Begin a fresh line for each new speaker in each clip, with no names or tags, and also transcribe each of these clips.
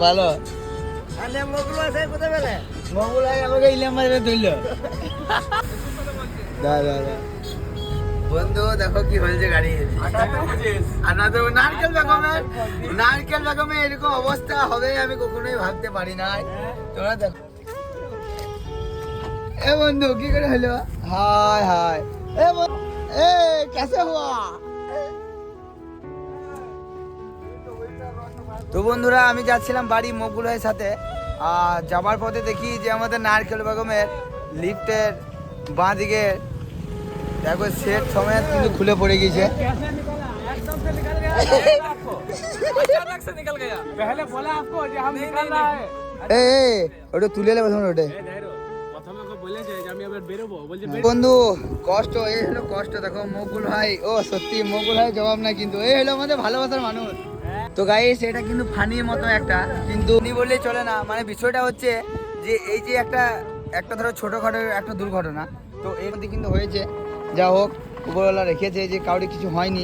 ভালো মগুল আমাকে ইলাম বাজারে ধরল। বন্ধু দেখো কি হয়েছে গাড়ি। নারকেল বেগমের এরকম অবস্থা হবে আমি কখনোই ভাবতে পারি নাই। তোমরা দেখো এ বন্ধু কি করে হলো। হায় হায় এ কেসে হুয়া। তো বন্ধুরা আমি যাচ্ছিলাম বাড়ি মকবুল ভাইয়ের সাথে। আর যাবার পথে দেখি যে আমাদের নারকেল বেগমের লিফটের বাঁ দিকে দেখো সেট সমেত কিন্তু খুলে পড়ে গিয়েছে। ওটা তুলে নেবে ওটা বন্ধু কষ্ট এই হলো কষ্ট। দেখো মকবুল ভাই ও সত্যি মকবুল ভাই জবাব না কিন্তু এই হলো আমাদের ভালোবাসার মানুষ। তো গাইস এটা কিন্তু ফানির মতো একটা কিন্তু উনি বললেই চলে না। মানে বিষয়টা হচ্ছে যে এই যে একটা ধরো ছোটখাটো একটা দুর্ঘটনা তো এর মধ্যে কিন্তু হয়েছে। যা হোক উপরওয়ালা রেখেছে যে কাউরি কিছু হয়নি,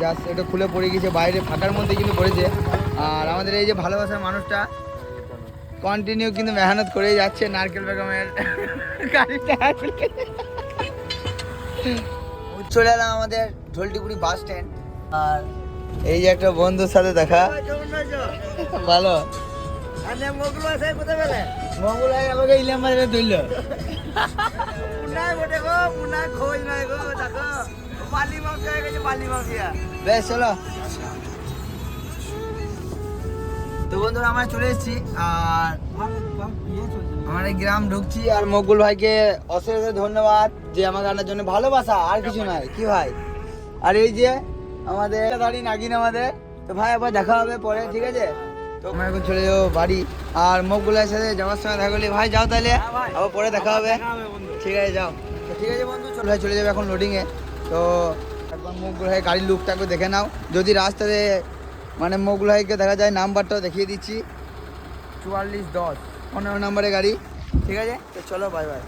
জাস্ট এটা খুলে পড়ে গেছে বাইরে ফাঁকার মধ্যে কিন্তু পড়েছে। আর আমাদের এই যে ভালোবাসার মানুষটা কন্টিনিউ কিন্তু মেহনত করেই যাচ্ছে নারকেল বেগমের গাড়িটা। চলে এলাম আমাদের ঢোলটিপুরি বাস স্ট্যান্ড। আর এই যে একটা বন্ধুর সাথে দেখা। ভালো মঙ্গল ভাই আমাকে ইলাম বাজারে ধরল। বেশ চলো। তো বন্ধুরা আমরা চলে এসেছি আর আমার এই গ্রাম ঢুকছি। আর মকবুল ভাইকে অশেষ ধন্যবাদ যে আমাকে আনার জন্য, ভালোবাসা আর কিছু নয় কি ভাই। আর এই যে আমাদের দাঁড়ি নাগিন আমাদের। তো ভাই আবার দেখা হবে পরে, ঠিক আছে? তো আমরা এখন চলে যাবো বাড়ি। আর মকবুল ভাইয়ের সাথে যাওয়ার সময় দেখা করলি ভাই যাও তাহলে আবার পরে দেখা হবে, ঠিক আছে? যাও। তো ঠিক আছে বন্ধু চলে ভাই চলে যাবে এখন লোডিংয়ে। তো একবার মকবুল ভাই গাড়ির লুকটাকে দেখে নাও। যদি রাস্তাতে মানে মকবুল ভাইকে দেখা যায় নাম্বারটাও দেখিয়ে দিচ্ছি 4410 15 নম্বরের গাড়ি, ঠিক আছে? তো চলো বাই বাই।